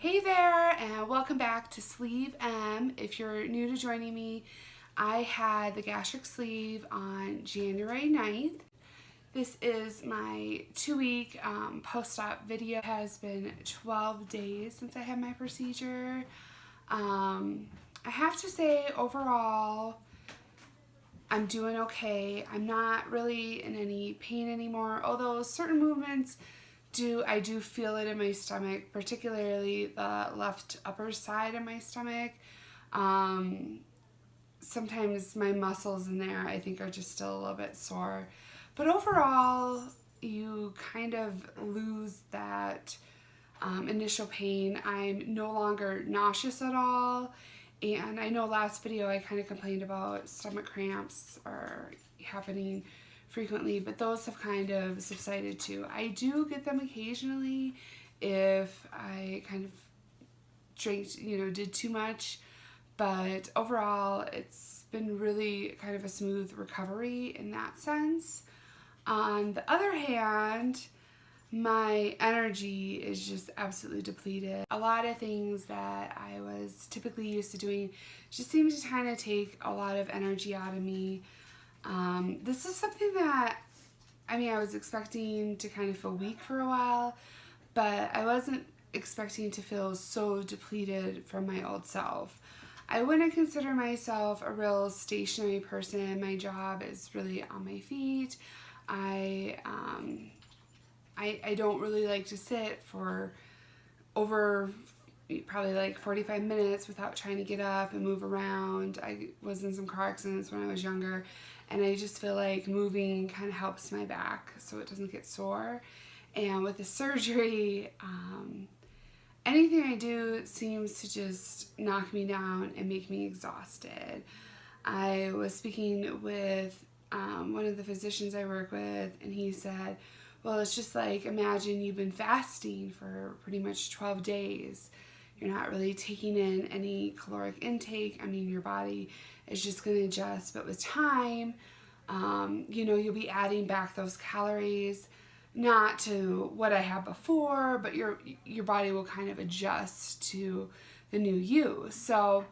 Hey there, and welcome back to Sleeve M. If you're new to joining me, I had the gastric sleeve on January 9th. This is my 2-week post-op video. It has been 12 days since I had my procedure. I have to say, overall, I'm doing okay. I'm not really in any pain anymore, although certain movements I do feel it in my stomach, particularly the left upper side of my stomach. Sometimes my muscles in there I think are just still a little bit sore. But overall, you kind of lose that initial pain. I'm no longer nauseous at all. And I know last video I kind of complained about stomach cramps are happening frequently, but those have kind of subsided too. I do get them occasionally if I kind of did too much, but overall it's been really kind of a smooth recovery in that sense. On the other hand, my energy is just absolutely depleted. A lot of things that I was typically used to doing just seem to kind of take a lot of energy out of me. This is something that, I was expecting to kind of feel weak for a while, but I wasn't expecting to feel so depleted from my old self. I wouldn't consider myself a real stationary person. My job is really on my feet. I don't really like to sit for over probably like 45 minutes without trying to get up and move around. I was in some car accidents when I was younger, and I just feel like moving kind of helps my back so it doesn't get sore. And with the surgery, anything I do seems to just knock me down and make me exhausted. I was speaking with one of the physicians I work with, and he said, well, it's just like, imagine you've been fasting for pretty much 12 days. You're not really taking in any caloric intake. Your body is just going to adjust. But with time, you'll be adding back those calories, not to what I had before, but your body will kind of adjust to the new you. So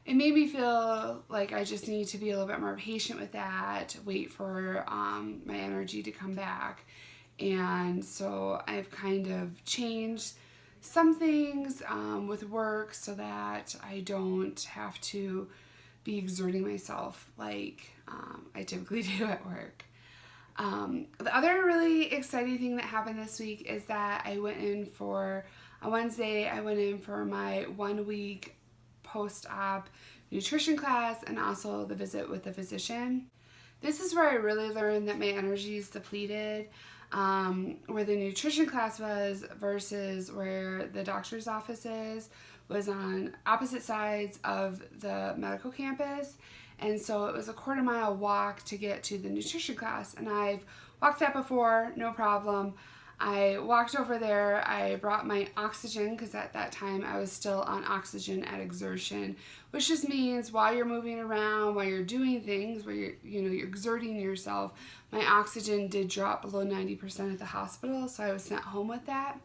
it made me feel like I just need to be a little bit more patient with that, wait for my energy to come back. And so I've kind of changed some things with work so that I don't have to be exerting myself like I typically do at work. The other really exciting thing that happened this week is that on Wednesday, I went in for my 1-week post-op nutrition class and also the visit with the physician. This is where I really learned that my energy is depleted. Where the nutrition class was versus where the doctor's office was on opposite sides of the medical campus, and so it was a 1/4-mile walk to get to the nutrition class, and I've walked that before, no problem. I walked over there. I brought my oxygen because at that time I was still on oxygen at exertion, which just means while you're moving around, while you're doing things, where you're exerting yourself, my oxygen did drop below 90% at the hospital, so I was sent home with that.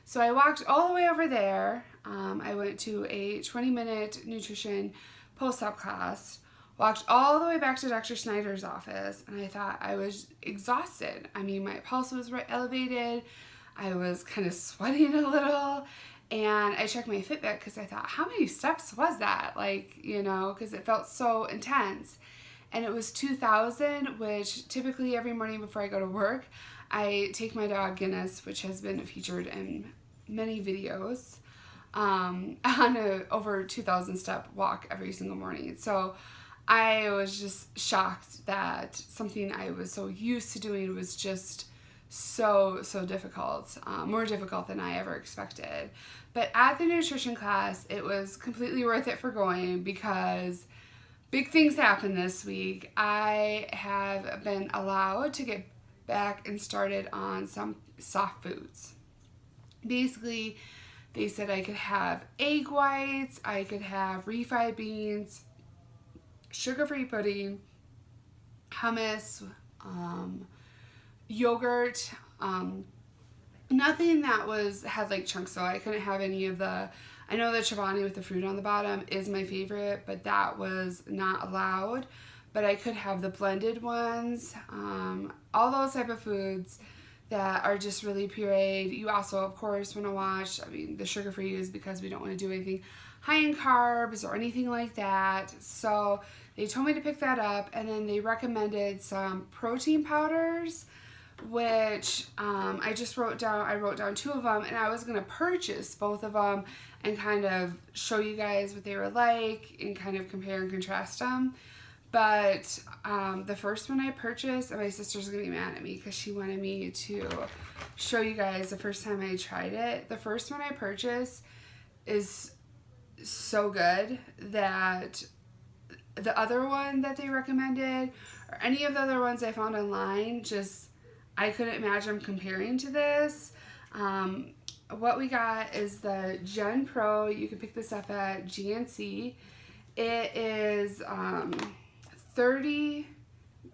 So I walked all the way over there. I went to a 20-minute nutrition post-op class, walked all the way back to Dr. Snyder's office, and I thought I was exhausted. My pulse was elevated. I was kind of sweating a little, and I checked my Fitbit because I thought, how many steps was that? Because it felt so intense. And it was 2,000, which typically every morning before I go to work, I take my dog Guinness, which has been featured in many videos, on a over 2,000 step walk every single morning. So I was just shocked that something I was so used to doing was just so difficult, more difficult than I ever expected. But at the nutrition class, it was completely worth it for going because big things happened this week. I have been allowed to get back and started on some soft foods. Basically, they said I could have egg whites, I could have refried beans, sugar-free pudding, hummus, yogurt, nothing that had like chunks, so I couldn't have any of the, I know the Chobani with the fruit on the bottom is my favorite, but that was not allowed. But I could have the blended ones, all those type of foods that are just really pureed. You also, of course, want to watch, I mean, the sugar-free is because we don't want to do anything high in carbs or anything like that. So they told me to pick that up, and then they recommended some protein powders, which I just wrote down. I wrote down 2 of them, and I was going to purchase both of them and kind of show you guys what they were like and kind of compare and contrast them. But the first one I purchased, and my sister's going to be mad at me because she wanted me to show you guys the first time I tried it. The first one I purchased is so good that the other one that they recommended, or any of the other ones I found online, just, I couldn't imagine comparing to this. What we got is the Gen Pro. You can pick this up at GNC. It is 30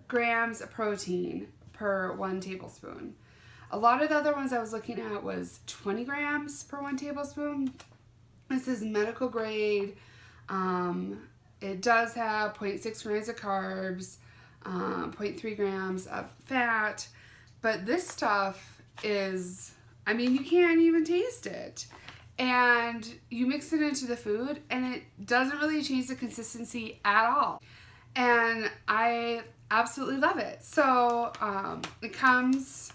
grams of protein per 1 tablespoon. A lot of the other ones I was looking at was 20 grams per 1 tablespoon. This is medical grade. It does have 0.6 grams of carbs, 0.3 grams of fat, but this stuff is, I mean, you can't even taste it. And you mix it into the food and it doesn't really change the consistency at all. And I absolutely love it. So it comes,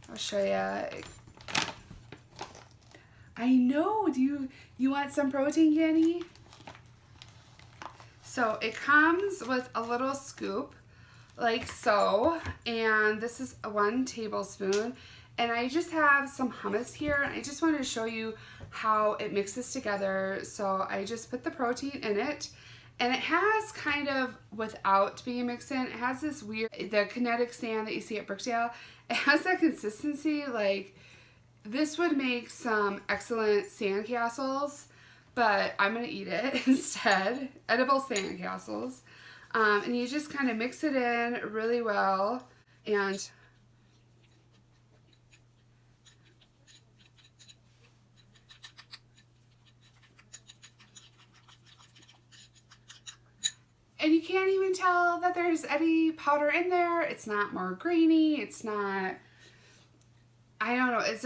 I'll show you. I know, do you want some protein, Kenny? So it comes with a little scoop like so, and this is 1 tablespoon. And I just have some hummus here, and I just wanted to show you how it mixes together. So I just put the protein in it, and it has kind of, without being mixed in, it has this weird, the kinetic sand that you see at Brookdale, it has that consistency, like, this would make some excellent sand castles, but I'm going to eat it instead, edible sand castles. And you just kind of mix it in really well, and you can't even tell that there's any powder in there. It's not more grainy. It's not, I don't know. It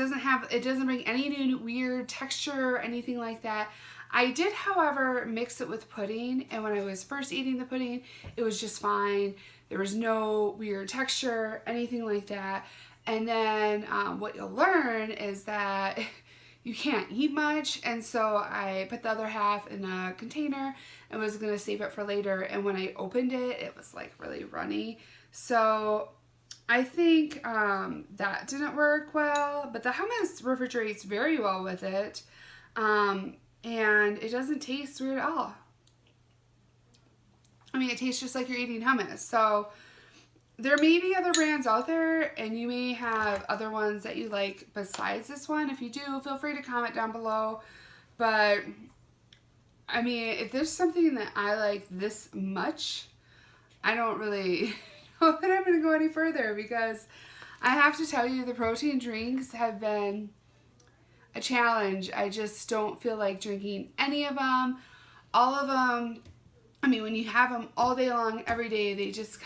doesn't bring any new weird texture or anything like that. I did, however, mix it with pudding. And when I was first eating the pudding, it was just fine. There was no weird texture, anything like that. And then what you'll learn is that you can't eat much, and so I put the other half in a container and was going to save it for later, and when I opened it, it was like really runny. So I think that didn't work well, but the hummus refrigerates very well with it, and it doesn't taste weird at all. I mean, it tastes just like you're eating hummus. So there may be other brands out there, and you may have other ones that you like besides this one. If you do, feel free to comment down below. But, I mean, if there's something that I like this much, I don't really know that I'm going to go any further, because I have to tell you, the protein drinks have been a challenge. I just don't feel like drinking any of them. All of them, I mean, when you have them all day long, every day, they just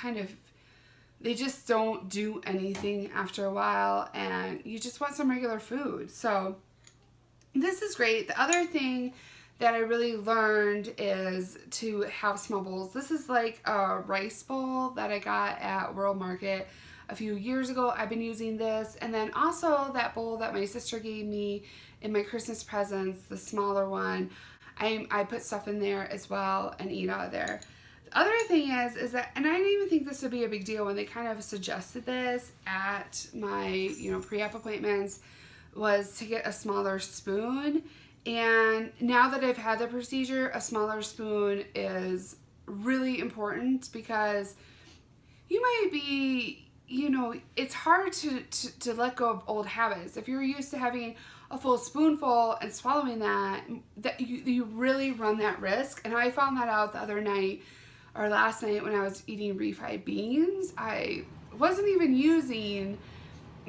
don't do anything after a while, and you just want some regular food. So this is great. The other thing that I really learned is to have small bowls. This is like a rice bowl that I got at World Market a few years ago. I've been using this, and then also that bowl that my sister gave me in my Christmas presents, the smaller one. I put stuff in there as well and eat out of there. Other thing is that, and I didn't even think this would be a big deal when they kind of suggested this at my, pre-op appointments, was to get a smaller spoon. And now that I've had the procedure, a smaller spoon is really important, because you might be, it's hard to let go of old habits. If you're used to having a full spoonful and swallowing that you really run that risk. And I found that out the other night, or last night, when I was eating refried beans. I wasn't even using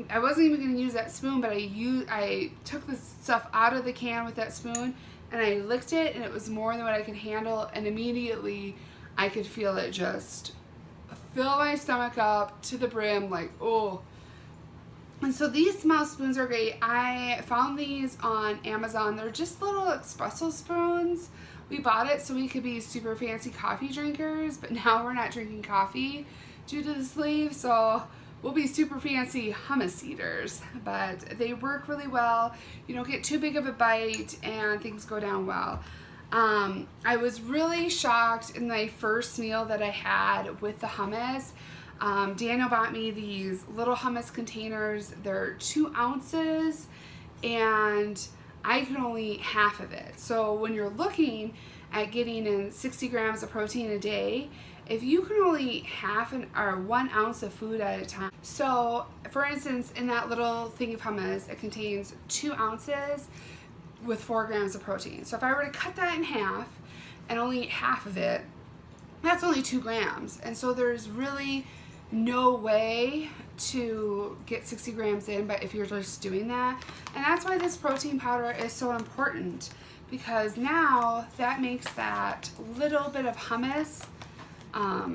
I wasn't even going to use that spoon, but I took the stuff out of the can with that spoon and I licked it, and it was more than what I could handle, and immediately I could feel it just fill my stomach up to the brim, like, oh. And so these small spoons are great. I found these on Amazon. They're just little espresso spoons. We bought it so we could be super fancy coffee drinkers, but now we're not drinking coffee due to the sleeve, so we'll be super fancy hummus eaters. But they work really well. You don't get too big of a bite and things go down well. I was really shocked in my first meal that I had with the hummus. Daniel bought me these little hummus containers. They're 2 ounces and I could only eat half of it. So when you're looking at getting in 60 grams of protein a day, if you can only eat half or 1 ounce of food at a time. So for instance, in that little thing of hummus, it contains 2 ounces with 4 grams of protein. So if I were to cut that in half and only eat half of it, that's only 2 grams. And so there's really no way to get 60 grams in, but if you're just doing that. And that's why this protein powder is so important, because now that makes that little bit of hummus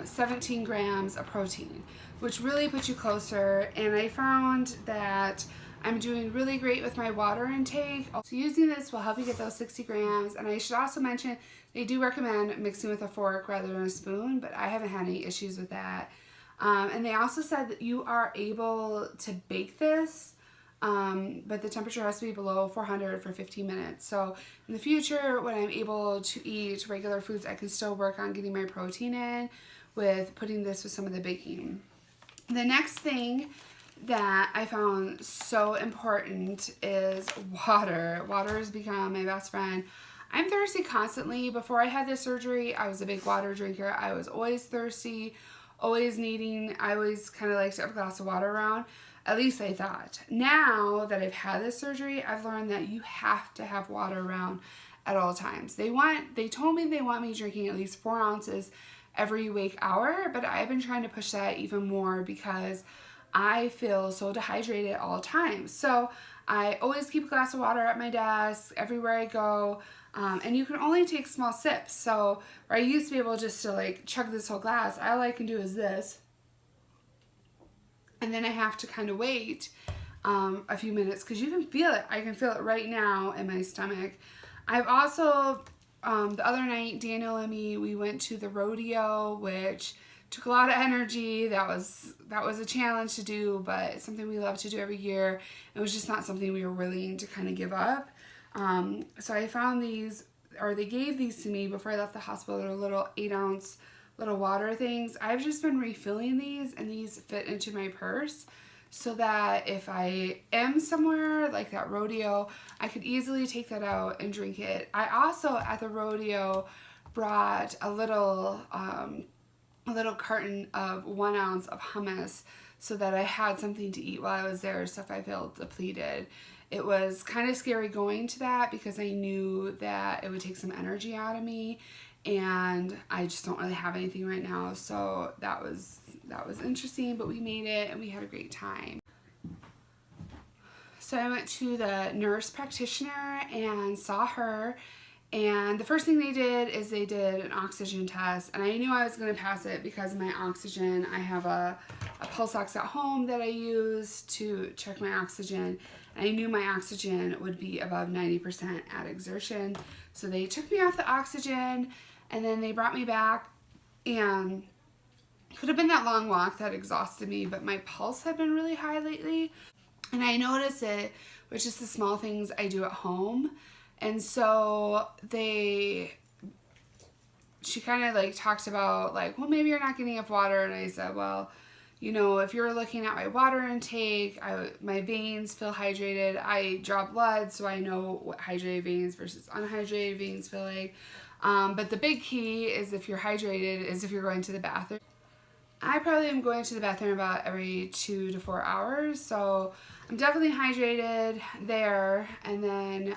17 grams of protein, which really puts you closer. And I found that I'm doing really great with my water intake. So using this will help you get those 60 grams. And I should also mention, they do recommend mixing with a fork rather than a spoon, but I haven't had any issues with that. And they also said that you are able to bake this, but the temperature has to be below 400 for 15 minutes. So in the future, when I'm able to eat regular foods, I can still work on getting my protein in with putting this with some of the baking. The next thing that I found so important is water. Water has become my best friend. I'm thirsty constantly. Before I had this surgery, I was a big water drinker. I was always thirsty, always needing, I always kind of like to have a glass of water around. At least I thought. Now that I've had this surgery, I've learned that you have to have water around at all times. They told me they want me drinking at least 4 ounces every wake hour, but I've been trying to push that even more because I feel so dehydrated at all times. So I always keep a glass of water at my desk everywhere I go. And you can only take small sips. So where I used to be able just to like chug this whole glass, all I can do is this. And then I have to kind of wait a few minutes because you can feel it. I can feel it right now in my stomach. I've also, the other night, Daniel and me, we went to the rodeo, which took a lot of energy. That was a challenge to do, but it's something we love to do every year. It was just not something we were willing to kind of give up. So I found these, or they gave these to me before I left the hospital. They're little 8-ounce little water things. I've just been refilling these, and these fit into my purse so that if I am somewhere like that rodeo, I could easily take that out and drink it. I also at the rodeo brought a little carton of 1 ounce of hummus so that I had something to eat while I was there, so if I felt depleted. It was kind of scary going to that because I knew that it would take some energy out of me, and I just don't really have anything right now. So that was interesting, but we made it and we had a great time. So I went to the nurse practitioner and saw her, and the first thing they did is they did an oxygen test, and I knew I was going to pass it because of my oxygen. I have a pulse ox at home that I use to check my oxygen. I knew my oxygen would be above 90% at exertion. So they took me off the oxygen, and then they brought me back, and it could have been that long walk that exhausted me, but my pulse had been really high lately. And I noticed it with just the small things I do at home. And so she kind of like talked about like, well, maybe you're not getting enough water. And I said, well, you know, if you're looking at my water intake, my veins feel hydrated. I draw blood, so I know what hydrated veins versus unhydrated veins feel like. But the big key is if you're hydrated is if you're going to the bathroom. I probably am going to the bathroom about every 2 to 4 hours, so I'm definitely hydrated there. And then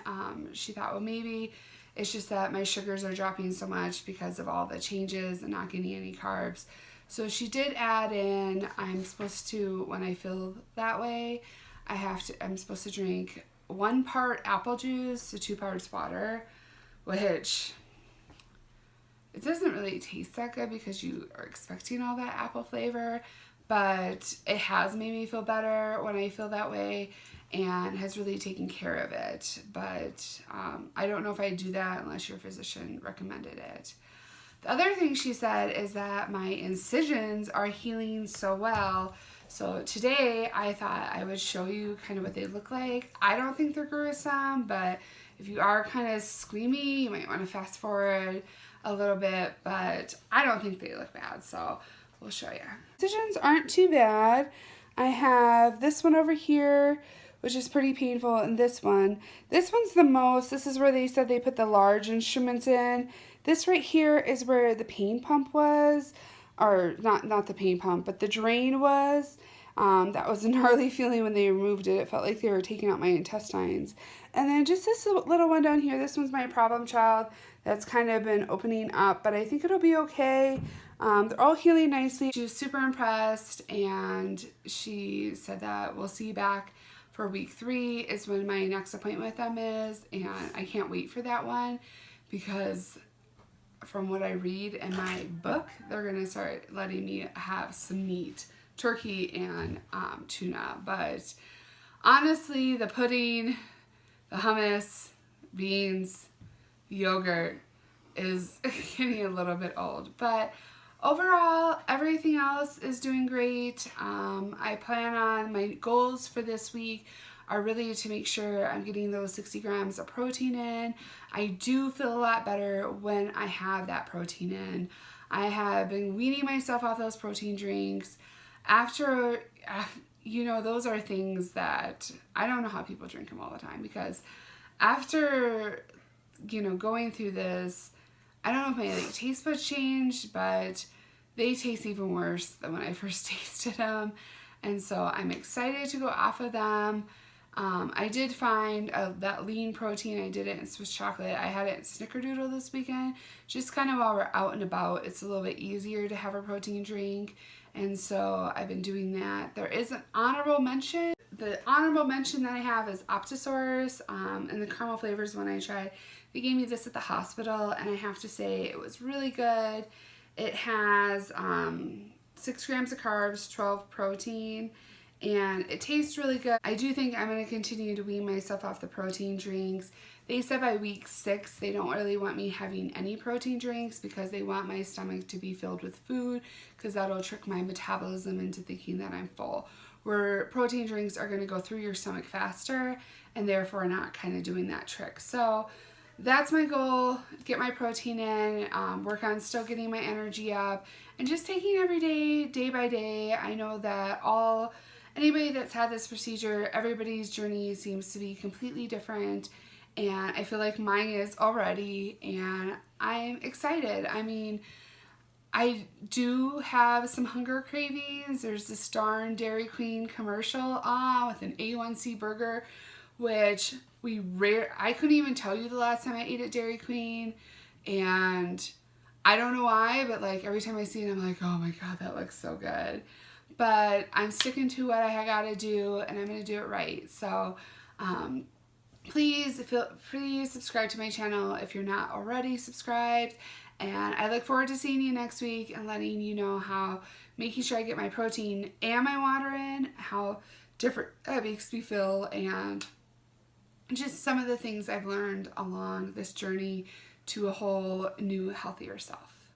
she thought, well, maybe it's just that my sugars are dropping so much because of all the changes and not getting any carbs. So she did add in, I'm supposed to, when I feel that way, I'm supposed to drink 1 part apple juice to 2 parts water, which it doesn't really taste that good because you are expecting all that apple flavor, but it has made me feel better when I feel that way and has really taken care of it. But I don't know if I do that unless your physician recommended it. The other thing she said is that my incisions are healing so well. So today I thought I would show you kind of what they look like. I don't think they're gruesome, but if you are kind of squeamy, you might want to fast forward a little bit, but I don't think they look bad, so we'll show you. Incisions aren't too bad. I have this one over here, which is pretty painful, and this one. This one's the most. This is where they said they put the large instruments in. This right here is where the pain pump was, or not the pain pump, but the drain was. That was a gnarly feeling when they removed it. It felt like they were taking out my intestines. And then just this little one down here, this one's my problem child that's kind of been opening up, but I think it'll be okay. They're all healing nicely. She was super impressed, and she said that we'll see you back for week 3 is when my next appointment with them is, and I can't wait for that one because from what I read in my book, they're going to start letting me have some meat, turkey and tuna. But honestly, the pudding, the hummus, beans, yogurt is getting a little bit old. But overall, everything else is doing great. I plan on, my goals for this week are really to make sure I'm getting those 60 grams of protein in. I do feel a lot better when I have that protein in. I have been weaning myself off those protein drinks. After, you know, those are things that I don't know how people drink them all the time, because after, you know, going through this, I don't know if my taste buds changed, but they taste even worse than when I first tasted them. And so I'm excited to go off of them. I did find that lean protein. I did it in Swiss chocolate. I had it in Snickerdoodle this weekend. Just kind of while we're out and about, it's a little bit easier to have a protein drink. And so I've been doing that. There is an honorable mention. The honorable mention that I have is Optosaurus, and the caramel flavors one I tried. They gave me this at the hospital, and I have to say it was really good. It has 6 grams of carbs, 12 protein, and it tastes really good. I do think I'm going to continue to wean myself off the protein drinks. They said by week 6 they don't really want me having any protein drinks because they want my stomach to be filled with food, because that'll trick my metabolism into thinking that I'm full. Where protein drinks are going to go through your stomach faster and therefore not kind of doing that trick. So that's my goal, get my protein in, work on still getting my energy up, and just taking every day, day by day. I know that anybody that's had this procedure, everybody's journey seems to be completely different, and I feel like mine is already, and I'm excited. I mean, I do have some hunger cravings. There's this darn Dairy Queen commercial with an A1C burger, which I couldn't even tell you the last time I ate at Dairy Queen, and I don't know why, but like every time I see it, I'm like, oh my God, that looks so good. But I'm sticking to what I gotta do, and I'm gonna do it right. So please subscribe to my channel if you're not already subscribed. And I look forward to seeing you next week and letting you know how making sure I get my protein and my water in, how different that makes me feel, and just some of the things I've learned along this journey to a whole new, healthier self.